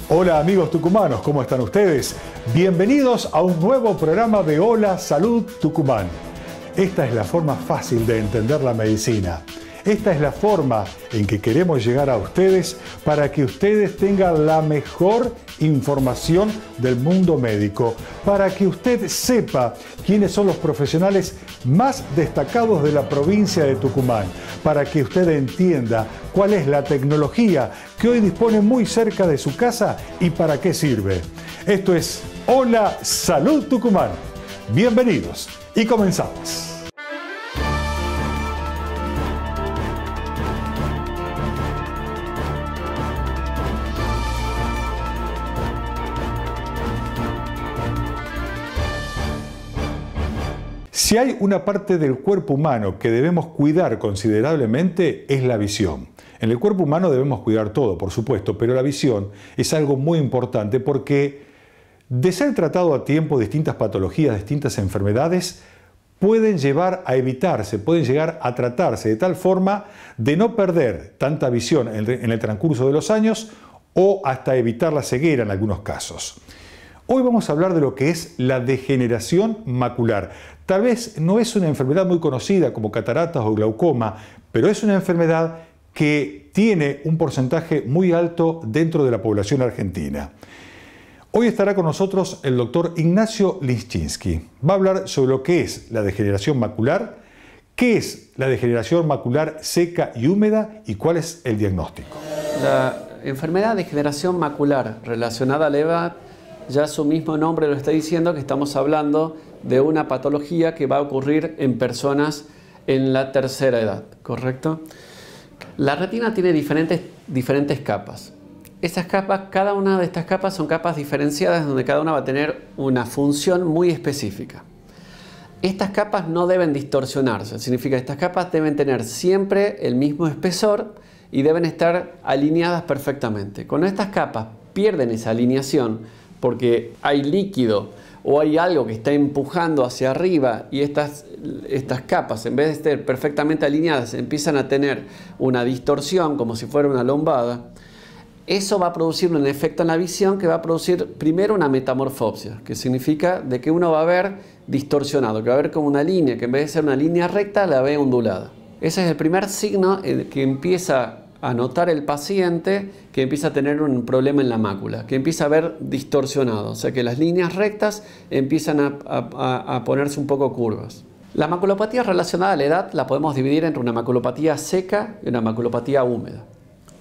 Hola amigos tucumanos, ¿cómo están ustedes? Bienvenidos a un nuevo programa de Hola Salud Tucumán. Esta es la forma fácil de entender la medicina. Esta es la forma en que queremos llegar a ustedes para que ustedes tengan la mejor información del mundo médico, para que usted sepa quiénes son los profesionales más destacados de la provincia de Tucumán, para que usted entienda cuál es la tecnología que hoy dispone muy cerca de su casa y para qué sirve. Esto es Hola Salud Tucumán. Bienvenidos y comenzamos. Si hay una parte del cuerpo humano que debemos cuidar considerablemente es la visión. En el cuerpo humano debemos cuidar todo, por supuesto, pero la visión es algo muy importante porque de ser tratado a tiempo distintas patologías, distintas enfermedades, pueden llevar a evitarse, pueden llegar a tratarse de tal forma de no perder tanta visión en el transcurso de los años o hasta evitar la ceguera en algunos casos. Hoy vamos a hablar de lo que es la degeneración macular. Tal vez no es una enfermedad muy conocida como cataratas o glaucoma, pero es una enfermedad que tiene un porcentaje muy alto dentro de la población argentina. Hoy estará con nosotros el doctor Ignacio Lischinski. Va a hablar sobre lo que es la degeneración macular, qué es la degeneración macular seca y húmeda y cuál es el diagnóstico. La enfermedad de degeneración macular relacionada a la edad, ya su mismo nombre lo está diciendo, que estamos hablando de una patología que va a ocurrir en personas en la tercera edad, ¿correcto? La retina tiene diferentes capas. Esas capas, cada una de estas capas son capas diferenciadas donde cada una va a tener una función muy específica. Estas capas no deben distorsionarse, significa que estas capas deben tener siempre el mismo espesor y deben estar alineadas perfectamente. Cuando estas capas pierden esa alineación, porque hay líquido o hay algo que está empujando hacia arriba y estas capas, en vez de estar perfectamente alineadas, empiezan a tener una distorsión como si fuera una lombada, eso va a producir un efecto en la visión que va a producir primero una metamorfopsia, que significa de que uno va a ver distorsionado, que va a ver como una línea, que en vez de ser una línea recta la ve ondulada. Ese es el primer signo que empieza a notar el paciente, que empieza a tener un problema en la mácula, que empieza a ver distorsionado, o sea que las líneas rectas empiezan a ponerse un poco curvas. La maculopatía relacionada a la edad la podemos dividir entre una maculopatía seca y una maculopatía húmeda.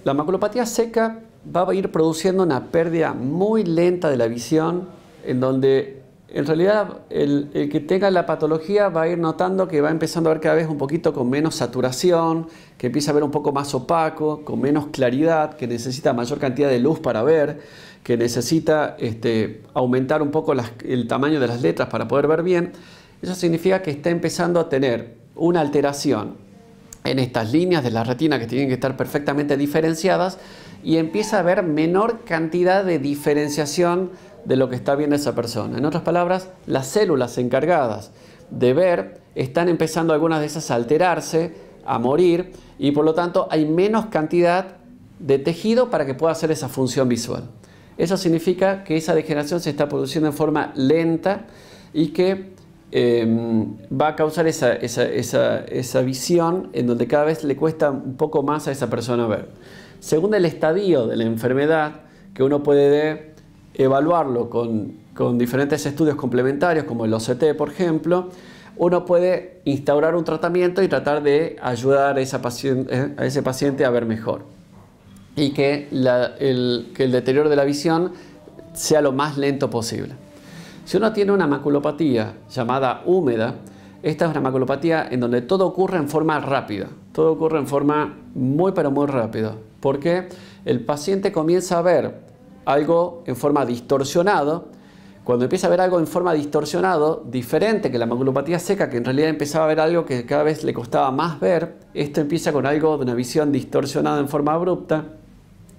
La maculopatía seca va a ir produciendo una pérdida muy lenta de la visión, en donde en realidad el que tenga la patología va a ir notando que va empezando a ver cada vez un poquito con menos saturación, que empieza a ver un poco más opaco, con menos claridad, que necesita mayor cantidad de luz para ver, que necesita aumentar un poco el tamaño de las letras para poder ver bien. Eso significa que está empezando a tener una alteración en estas líneas de la retina que tienen que estar perfectamente diferenciadas y empieza a haber menor cantidad de diferenciación de lo que está viendo esa persona. En otras palabras, las células encargadas de ver están empezando algunas de esas a alterarse, a morir y por lo tanto hay menos cantidad de tejido para que pueda hacer esa función visual. Eso significa que esa degeneración se está produciendo en forma lenta y que va a causar esa visión en donde cada vez le cuesta un poco más a esa persona ver. Según el estadio de la enfermedad, que uno puede evaluarlo con diferentes estudios complementarios como el OCT, por ejemplo, uno puede instaurar un tratamiento y tratar de ayudar a ese paciente a ver mejor y que el deterioro de la visión sea lo más lento posible. Si uno tiene una maculopatía llamada húmeda, esta es una maculopatía en donde todo ocurre en forma rápida, todo ocurre en forma muy pero muy rápida, porque el paciente comienza a ver algo en forma distorsionada. Cuando empieza a ver algo en forma distorsionado, diferente que la maculopatía seca, que en realidad empezaba a ver algo que cada vez le costaba más ver, esto empieza con algo de una visión distorsionada en forma abrupta,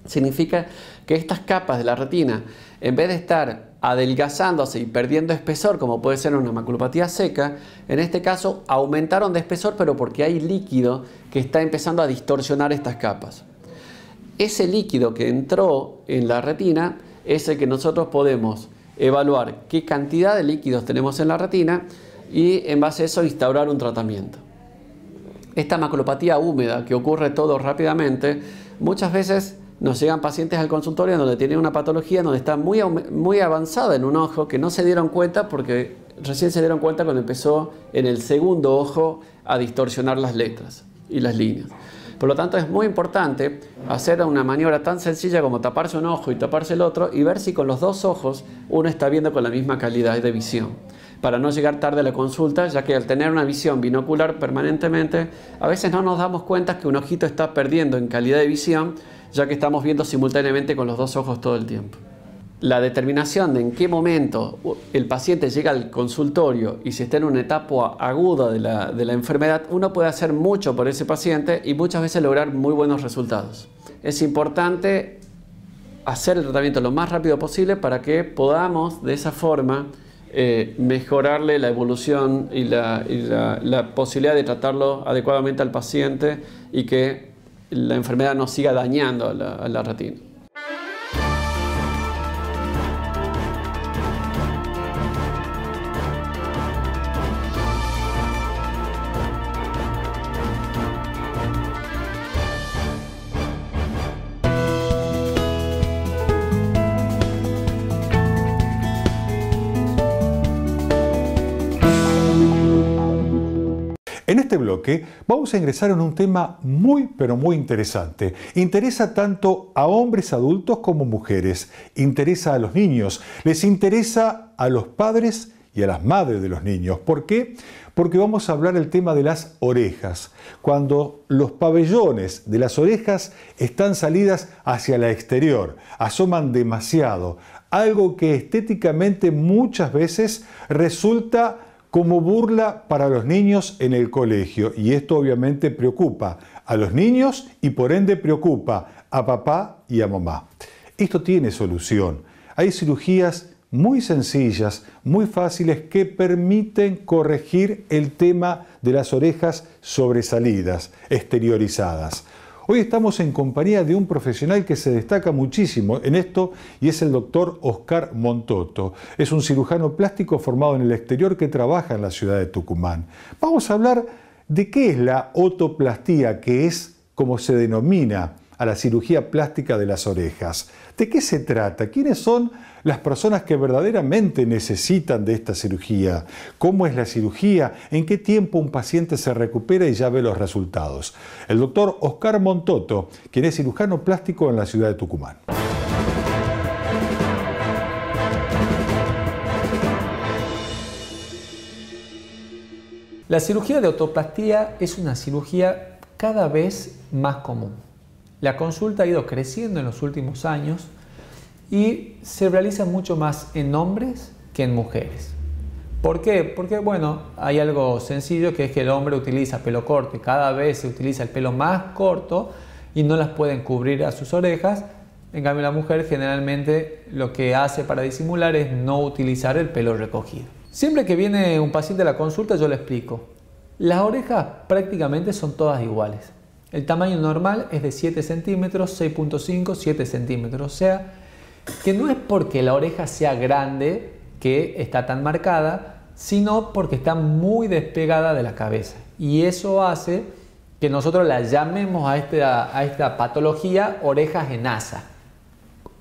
significa que estas capas de la retina, en vez de estar adelgazándose y perdiendo espesor, como puede ser una maculopatía seca, en este caso aumentaron de espesor, pero porque hay líquido que está empezando a distorsionar estas capas. Ese líquido que entró en la retina es el que nosotros podemos evaluar qué cantidad de líquidos tenemos en la retina y en base a eso instaurar un tratamiento. Esta maculopatía húmeda que ocurre todo rápidamente, muchas veces nos llegan pacientes al consultorio donde tienen una patología donde está muy avanzada en un ojo, que no se dieron cuenta porque recién se dieron cuenta cuando empezó en el segundo ojo a distorsionar las letras y las líneas. Por lo tanto, es muy importante hacer una maniobra tan sencilla como taparse un ojo y taparse el otro y ver si con los dos ojos uno está viendo con la misma calidad de visión, para no llegar tarde a la consulta, ya que al tener una visión binocular permanentemente, a veces no nos damos cuenta que un ojito está perdiendo en calidad de visión, ya que estamos viendo simultáneamente con los dos ojos todo el tiempo. La determinación de en qué momento el paciente llega al consultorio y si está en una etapa aguda de la enfermedad, uno puede hacer mucho por ese paciente y muchas veces lograr muy buenos resultados. Es importante hacer el tratamiento lo más rápido posible para que podamos de esa forma mejorarle la evolución y la posibilidad de tratarlo adecuadamente al paciente y que la enfermedad no siga dañando a la retina. En este bloque vamos a ingresar en un tema muy pero muy interesante. Interesa tanto a hombres adultos como mujeres, interesa a los niños, les interesa a los padres y a las madres de los niños. ¿Por qué? Porque vamos a hablar del tema de las orejas. Cuando los pabellones de las orejas están salidas hacia el exterior, asoman demasiado, algo que estéticamente muchas veces resulta como burla para los niños en el colegio, y esto obviamente preocupa a los niños y por ende preocupa a papá y a mamá. Esto tiene solución. Hay cirugías muy sencillas, muy fáciles que permiten corregir el tema de las orejas sobresalidas, exteriorizadas. Hoy estamos en compañía de un profesional que se destaca muchísimo en esto y es el doctor Oscar Montoto. Es un cirujano plástico formado en el exterior que trabaja en la ciudad de Tucumán. Vamos a hablar de qué es la otoplastía, que es como se denomina a la cirugía plástica de las orejas. ¿De qué se trata? ¿Quiénes son las personas que verdaderamente necesitan de esta cirugía? ¿Cómo es la cirugía? ¿En qué tiempo un paciente se recupera y ya ve los resultados? El doctor Oscar Montoto, quien es cirujano plástico en la ciudad de Tucumán. La cirugía de otoplastía es una cirugía cada vez más común. La consulta ha ido creciendo en los últimos años y se realiza mucho más en hombres que en mujeres. ¿Por qué? Porque, bueno, hay algo sencillo, que es que el hombre utiliza pelo corto y cada vez se utiliza el pelo más corto y no las pueden cubrir a sus orejas. En cambio, la mujer generalmente lo que hace para disimular es no utilizar el pelo recogido. Siempre que viene un paciente a la consulta yo le explico. Las orejas prácticamente son todas iguales. El tamaño normal es de 7 centímetros, 6.5, 7 centímetros. O sea, que no es porque la oreja sea grande que está tan marcada, sino porque está muy despegada de la cabeza. Y eso hace que nosotros la llamemos a esta patología orejas en asa.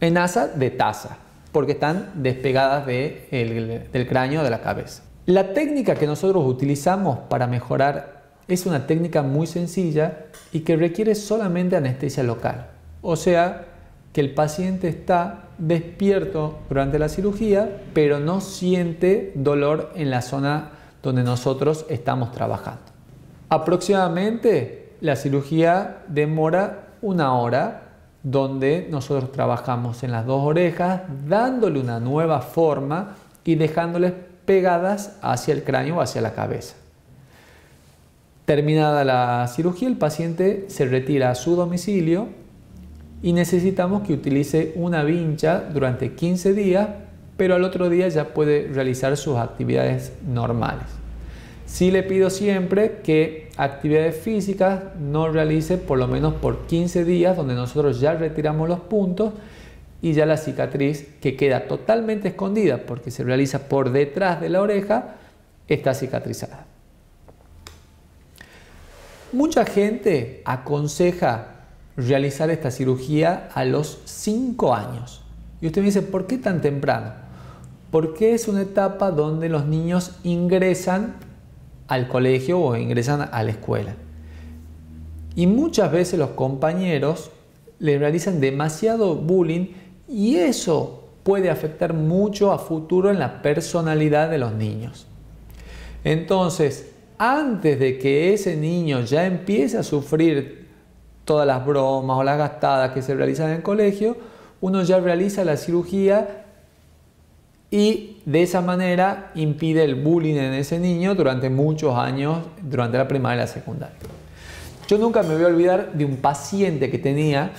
En asa de taza, porque están despegadas del cráneo de la cabeza. La técnica que nosotros utilizamos para mejorar es una técnica muy sencilla y que requiere solamente anestesia local. O sea, que el paciente está despierto durante la cirugía, pero no siente dolor en la zona donde nosotros estamos trabajando. Aproximadamente la cirugía demora 1 hora, donde nosotros trabajamos en las dos orejas, dándole una nueva forma y dejándoles pegadas hacia el cráneo o hacia la cabeza. Terminada la cirugía, el paciente se retira a su domicilio y necesitamos que utilice una vincha durante 15 días, pero al otro día ya puede realizar sus actividades normales. Sí le pido siempre que actividades físicas no realice por lo menos por 15 días, donde nosotros ya retiramos los puntos y ya la cicatriz, que queda totalmente escondida porque se realiza por detrás de la oreja, está cicatrizada. Mucha gente aconseja realizar esta cirugía a los 5 años. Y usted me dice, ¿por qué tan temprano? Porque es una etapa donde los niños ingresan al colegio o ingresan a la escuela. Y muchas veces los compañeros le realizan demasiado bullying y eso puede afectar mucho a futuro en la personalidad de los niños. Entonces, antes de que ese niño ya empiece a sufrir todas las bromas o las gastadas que se realizan en el colegio, uno ya realiza la cirugía y de esa manera impide el bullying en ese niño durante muchos años, durante la primaria y la secundaria. Yo nunca me voy a olvidar de un paciente que tenía,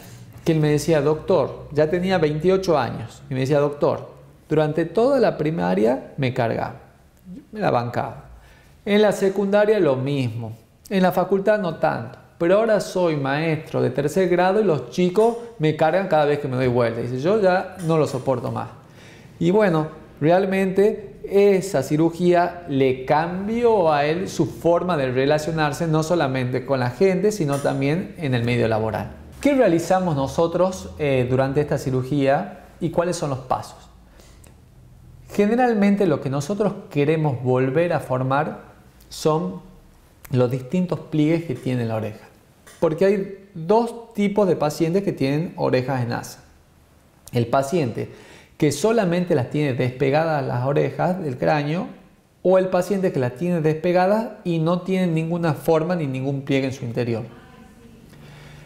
que él me decía, doctor, ya tenía 28 años, y me decía, doctor, durante toda la primaria me cargaba, me la bancaba. En la secundaria lo mismo, en la facultad no tanto, pero ahora soy maestro de 3er grado y los chicos me cargan cada vez que me doy vuelta. Dice, yo ya no lo soporto más. Y bueno, realmente esa cirugía le cambió a él su forma de relacionarse, no solamente con la gente, sino también en el medio laboral. ¿Qué realizamos nosotros durante esta cirugía y cuáles son los pasos? Generalmente lo que nosotros queremos volver a formar son los distintos pliegues que tiene la oreja. Porque hay 2 tipos de pacientes que tienen orejas en asa. El paciente que solamente las tiene despegadas las orejas del cráneo, o el paciente que las tiene despegadas y no tiene ninguna forma ni ningún pliegue en su interior.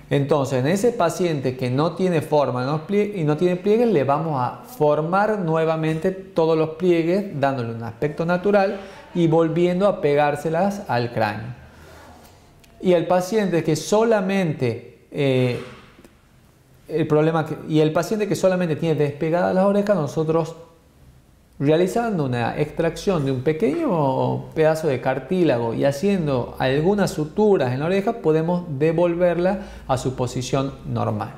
Entonces, en ese paciente que no tiene forma y no tiene pliegues, le vamos a formar nuevamente todos los pliegues, dándole un aspecto natural y volviendo a pegárselas al cráneo. Y el paciente que solamente el paciente que solamente tiene despegadas las orejas, nosotros realizando una extracción de un pequeño pedazo de cartílago y haciendo algunas suturas en la oreja, podemos devolverla a su posición normal.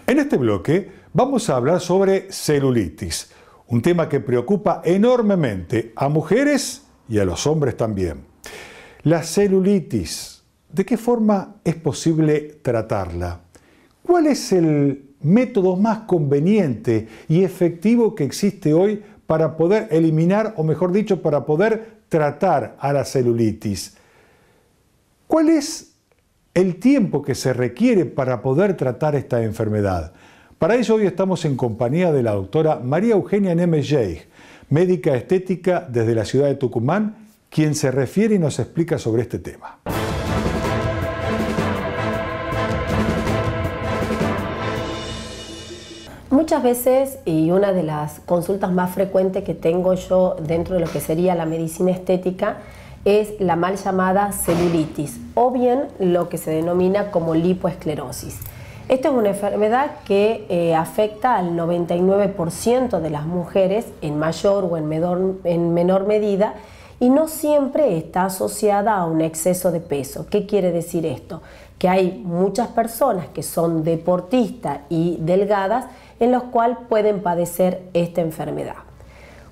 En este bloque vamos a hablar sobre celulitis, un tema que preocupa enormemente a mujeres y a los hombres también. La celulitis, ¿de qué forma es posible tratarla? ¿Cuál es el método más conveniente y efectivo que existe hoy para poder eliminar, o mejor dicho, para poder tratar a la celulitis? ¿Cuál es el tiempo que se requiere para poder tratar esta enfermedad? Para ello hoy estamos en compañía de la doctora María Eugenia Nemes-Yeig, médica estética desde la ciudad de Tucumán, quien se refiere y nos explica sobre este tema. Muchas veces, y una de las consultas más frecuentes que tengo yo dentro de lo que sería la medicina estética, es la mal llamada celulitis o bien lo que se denomina como lipoesclerosis. Esta es una enfermedad que afecta al 99% de las mujeres en mayor o en menor medida y no siempre está asociada a un exceso de peso. ¿Qué quiere decir esto? Que hay muchas personas que son deportistas y delgadas en los cuales pueden padecer esta enfermedad.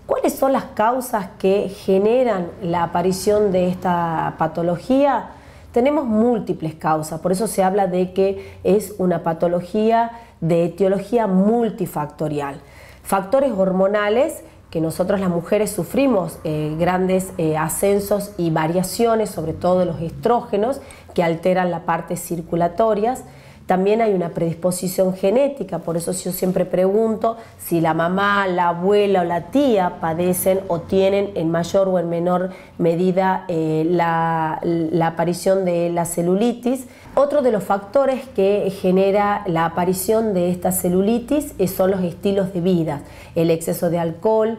¿Cuáles son las causas que generan la aparición de esta patología? Tenemos múltiples causas, por eso se habla de que es una patología de etiología multifactorial. Factores hormonales, que nosotros las mujeres sufrimos grandes ascensos y variaciones, sobre todo de los estrógenos, que alteran la parte circulatorias. También hay una predisposición genética, por eso yo siempre pregunto si la mamá, la abuela o la tía padecen o tienen en mayor o en menor medida la aparición de la celulitis. Otro de los factores que genera la aparición de esta celulitis son los estilos de vida, el exceso de alcohol,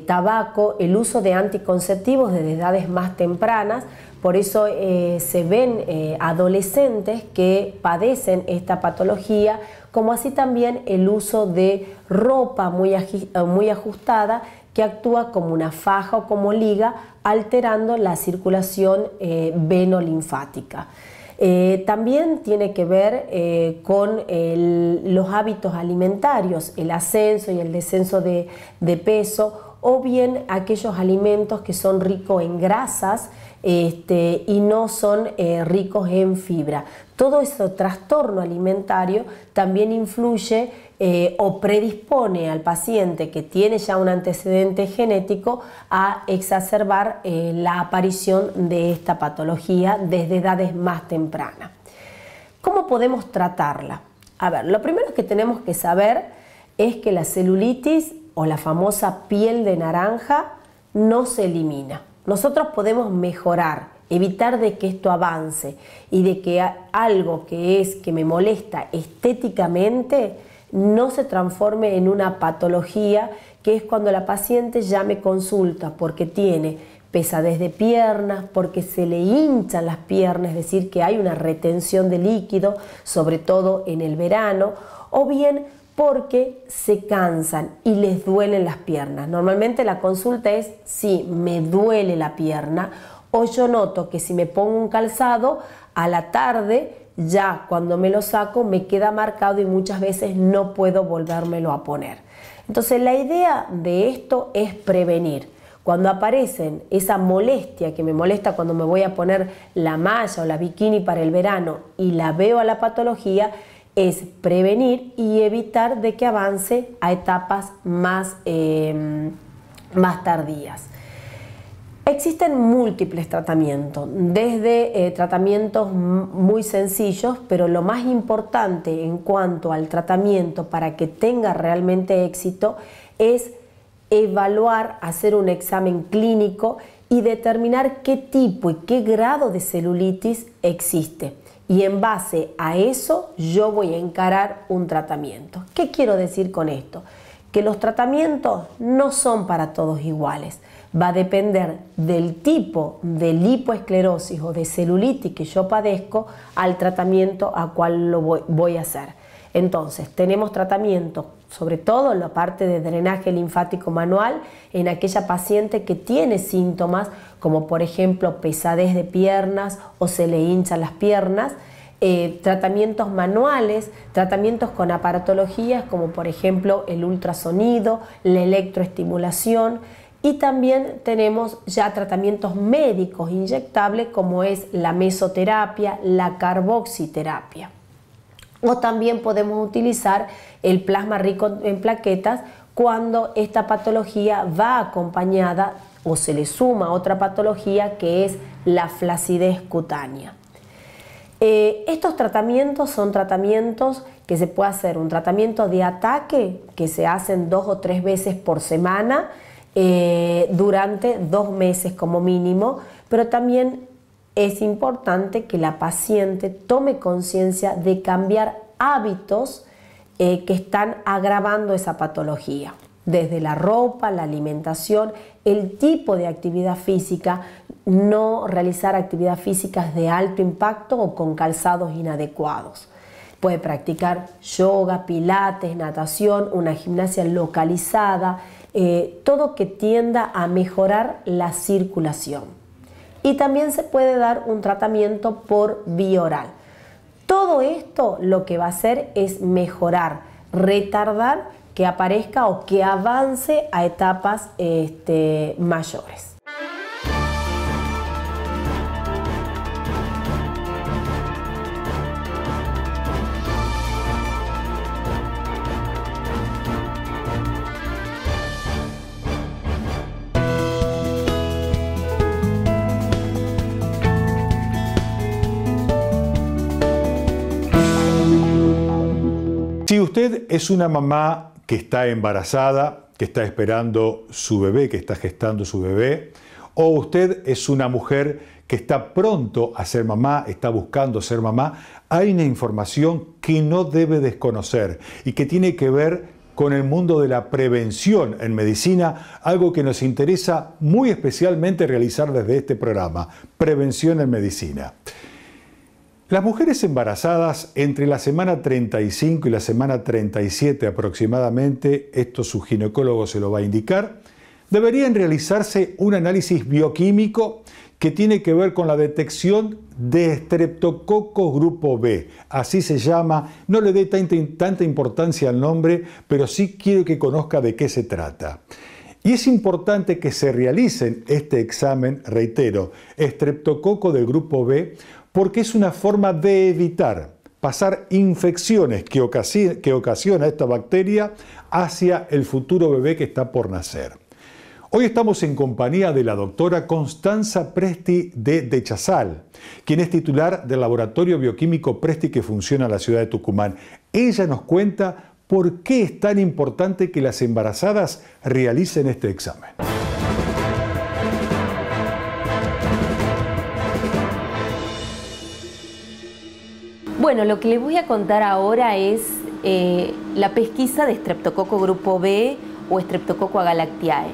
tabaco, el uso de anticonceptivos desde edades más tempranas. Por eso se ven adolescentes que padecen esta patología, como así también el uso de ropa muy ajustada que actúa como una faja o como liga, alterando la circulación venolinfática. También tiene que ver con los hábitos alimentarios, el ascenso y el descenso de peso, o bien aquellos alimentos que son ricos en grasas y no son ricos en fibra. Todo ese trastorno alimentario también influye o predispone al paciente que tiene ya un antecedente genético a exacerbar la aparición de esta patología desde edades más tempranas. ¿Cómo podemos tratarla? A ver, lo primero que tenemos que saber es que la celulitis o la famosa piel de naranja no se elimina. Nosotros podemos mejorar, evitar de que esto avance y de que algo que me molesta estéticamente no se transforme en una patología, que es cuando la paciente ya me consulta porque tiene pesadez de piernas, porque se le hinchan las piernas, es decir, que hay una retención de líquido, sobre todo en el verano, o bien porque se cansan y les duelen las piernas. Normalmente la consulta es si me duele la pierna, o yo noto que si me pongo un calzado a la tarde, ya cuando me lo saco me queda marcado y muchas veces no puedo volvérmelo a poner. Entonces la idea de esto es prevenir. Cuando aparecen esa molestia que me molesta cuando me voy a poner la malla o la bikini para el verano y la veo a la patología, es prevenir y evitar de que avance a etapas más tardías. Existen múltiples tratamientos, desde tratamientos muy sencillos, pero lo más importante en cuanto al tratamiento para que tenga realmente éxito es evaluar, hacer un examen clínico y determinar qué tipo y qué grado de celulitis existe. Y en base a eso yo voy a encarar un tratamiento. ¿Qué quiero decir con esto? Que los tratamientos no son para todos iguales. Va a depender del tipo de lipoesclerosis o de celulitis que yo padezco al tratamiento a cual lo voy a hacer. Entonces, tenemos tratamiento, sobre todo en la parte de drenaje linfático manual, en aquella paciente que tiene síntomas como por ejemplo pesadez de piernas o se le hinchan las piernas, tratamientos manuales, tratamientos con aparatologías como por ejemplo el ultrasonido, la electroestimulación, y también tenemos ya tratamientos médicos inyectables como es la mesoterapia, la carboxiterapia. O también podemos utilizar el plasma rico en plaquetas cuando esta patología va acompañada o se le suma otra patología que es la flacidez cutánea. Estos tratamientos son tratamientos que se puede hacer un tratamiento de ataque que se hacen 2 o 3 veces por semana durante 2 meses como mínimo, pero también es importante que la paciente tome conciencia de cambiar hábitos que están agravando esa patología, desde la ropa, la alimentación, el tipo de actividad física, no realizar actividades físicas de alto impacto o con calzados inadecuados. Puede practicar yoga, pilates, natación, una gimnasia localizada, todo que tienda a mejorar la circulación. Y también se puede dar un tratamiento por vía oral. Todo esto lo que va a hacer es mejorar, retardar que aparezca o que avance a etapas mayores. Si usted es una mamá que está embarazada, que está esperando su bebé, que está gestando su bebé, o usted es una mujer que está pronto a ser mamá, está buscando ser mamá, hay una información que no debe desconocer y que tiene que ver con el mundo de la prevención en medicina, algo que nos interesa muy especialmente realizar desde este programa, Prevención en Medicina. Las mujeres embarazadas entre la semana 35 y la semana 37 aproximadamente, esto su ginecólogo se lo va a indicar, deberían realizarse un análisis bioquímico que tiene que ver con la detección de estreptococo grupo B. Así se llama, no le dé tanta importancia al nombre, pero sí quiero que conozca de qué se trata. Y es importante que se realicen este examen, reitero, estreptococo del grupo B, porque es una forma de evitar pasar infecciones que ocasiona esta bacteria hacia el futuro bebé que está por nacer. Hoy estamos en compañía de la doctora Constanza Presti de Chazal, quien es titular del laboratorio bioquímico Presti que funciona en la ciudad de Tucumán. Ella nos cuenta por qué es tan importante que las embarazadas realicen este examen. Bueno, lo que les voy a contar ahora es la pesquisa de Streptococo grupo B o Streptococo agalactiae.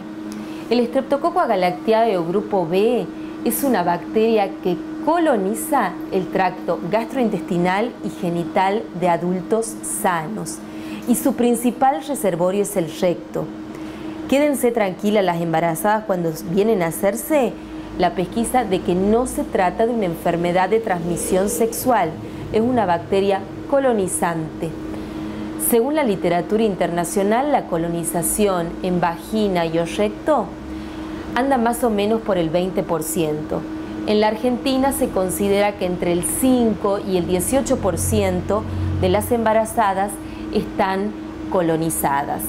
El Streptococo agalactiae o grupo B es una bacteria que coloniza el tracto gastrointestinal y genital de adultos sanos y su principal reservorio es el recto. Quédense tranquilas las embarazadas cuando vienen a hacerse la pesquisa de que no se trata de una enfermedad de transmisión sexual, es una bacteria colonizante. Según la literatura internacional, la colonización en vagina y o recto anda más o menos por el 20%. En la Argentina se considera que entre el 5 y el 18% de las embarazadas están colonizadas.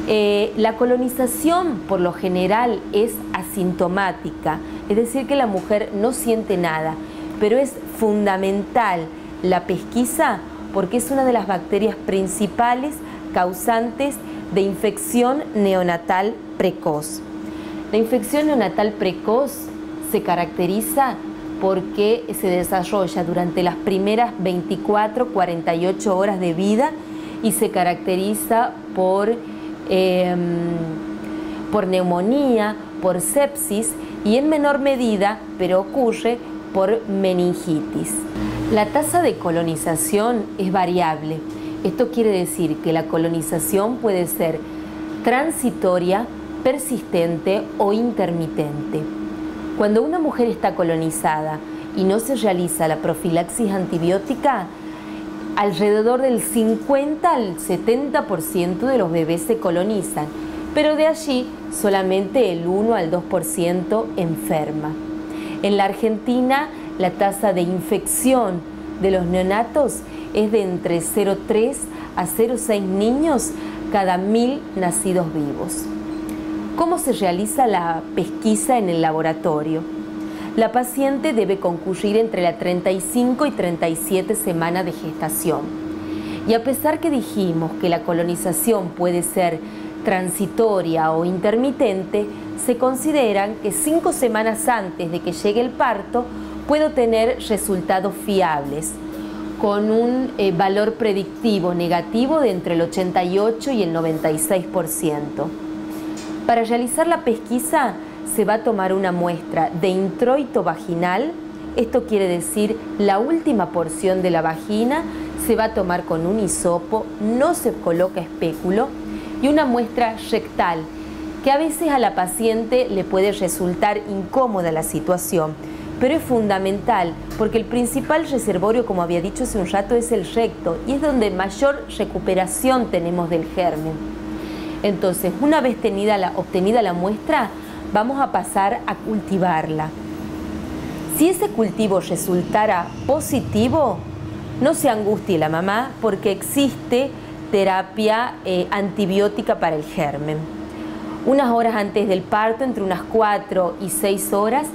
La colonización por lo general es asintomática, es decir que la mujer no siente nada, pero es fundamental la pesquisa porque es una de las bacterias principales causantes de infección neonatal precoz. La infección neonatal precoz se caracteriza porque se desarrolla durante las primeras 24-48 horas de vida y se caracteriza por neumonía, por sepsis y en menor medida, pero ocurre, por meningitis. La tasa de colonización es variable. Esto quiere decir que la colonización puede ser transitoria, persistente o intermitente. Cuando una mujer está colonizada y no se realiza la profilaxis antibiótica, alrededor del 50 al 70% de los bebés se colonizan, pero de allí solamente el 1 al 2% enferma. En la Argentina, la tasa de infección de los neonatos es de entre 0,3 a 0,6 niños cada 1000 nacidos vivos. ¿Cómo se realiza la pesquisa en el laboratorio? La paciente debe concurrir entre la 35 y 37 semanas de gestación. Y a pesar que dijimos que la colonización puede ser transitoria o intermitente, se consideran que 5 semanas antes de que llegue el parto puedo tener resultados fiables, con un valor predictivo negativo de entre el 88 y el 96%. Para realizar la pesquisa se va a tomar una muestra de introito vaginal, esto quiere decir la última porción de la vagina, se va a tomar con un hisopo, no se coloca espéculo, y una muestra rectal, que a veces a la paciente le puede resultar incómoda la situación, pero es fundamental porque el principal reservorio, como había dicho hace un rato, es el recto y es donde mayor recuperación tenemos del germen. Entonces, una vez obtenida la muestra, vamos a pasar a cultivarla. Si ese cultivo resultara positivo, no se angustie la mamá porque existe terapia antibiótica para el germen. Unas horas antes del parto, entre unas 4 y 6 horas,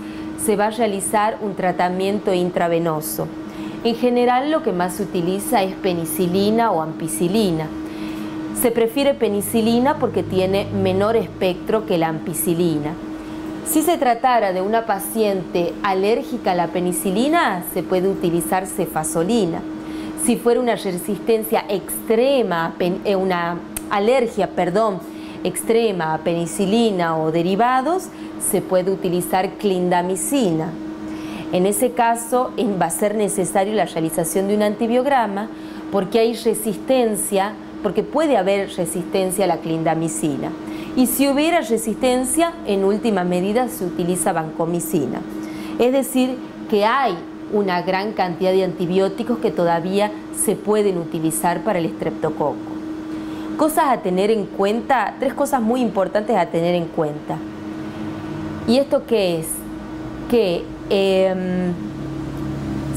se va a realizar un tratamiento intravenoso. En general lo que más se utiliza es penicilina o ampicilina. Se prefiere penicilina porque tiene menor espectro que la ampicilina. Si se tratara de una paciente alérgica a la penicilina, se puede utilizar cefazolina. Si fuera una resistencia extrema, una alergia, extrema a penicilina o derivados, se puede utilizar clindamicina. En ese caso va a ser necesario la realización de un antibiograma porque hay resistencia, porque puede haber resistencia a la clindamicina. Y si hubiera resistencia, en última medida se utiliza vancomicina. Es decir, que hay una gran cantidad de antibióticos que todavía se pueden utilizar para el estreptococo. Cosas a tener en cuenta, 3 cosas muy importantes a tener en cuenta. ¿Y esto qué es? Que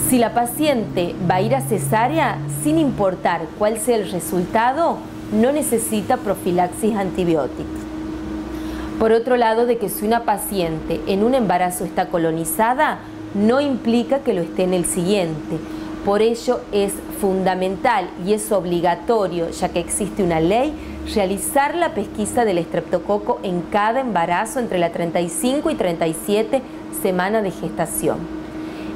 si la paciente va a ir a cesárea, sin importar cuál sea el resultado, no necesita profilaxis antibiótica. Por otro lado, de que si una paciente en un embarazo está colonizada, no implica que lo esté en el siguiente. Por ello es fundamental y es obligatorio, ya que existe una ley, realizar la pesquisa del estreptococo en cada embarazo entre la 35 y 37 semanas de gestación.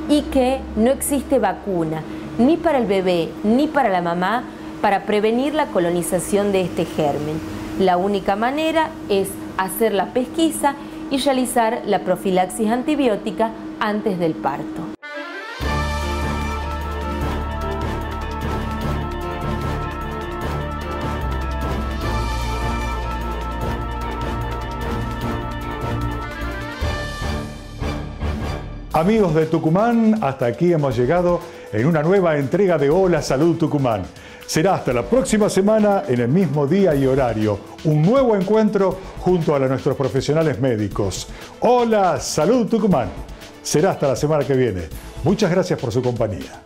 Y que no existe vacuna, ni para el bebé ni para la mamá, para prevenir la colonización de este germen. La única manera es hacer la pesquisa y realizar la profilaxis antibiótica antes del parto. Amigos de Tucumán, hasta aquí hemos llegado en una nueva entrega de Hola Salud Tucumán. Será hasta la próxima semana en el mismo día y horario. Un nuevo encuentro junto a nuestros profesionales médicos. Hola Salud Tucumán. Será hasta la semana que viene. Muchas gracias por su compañía.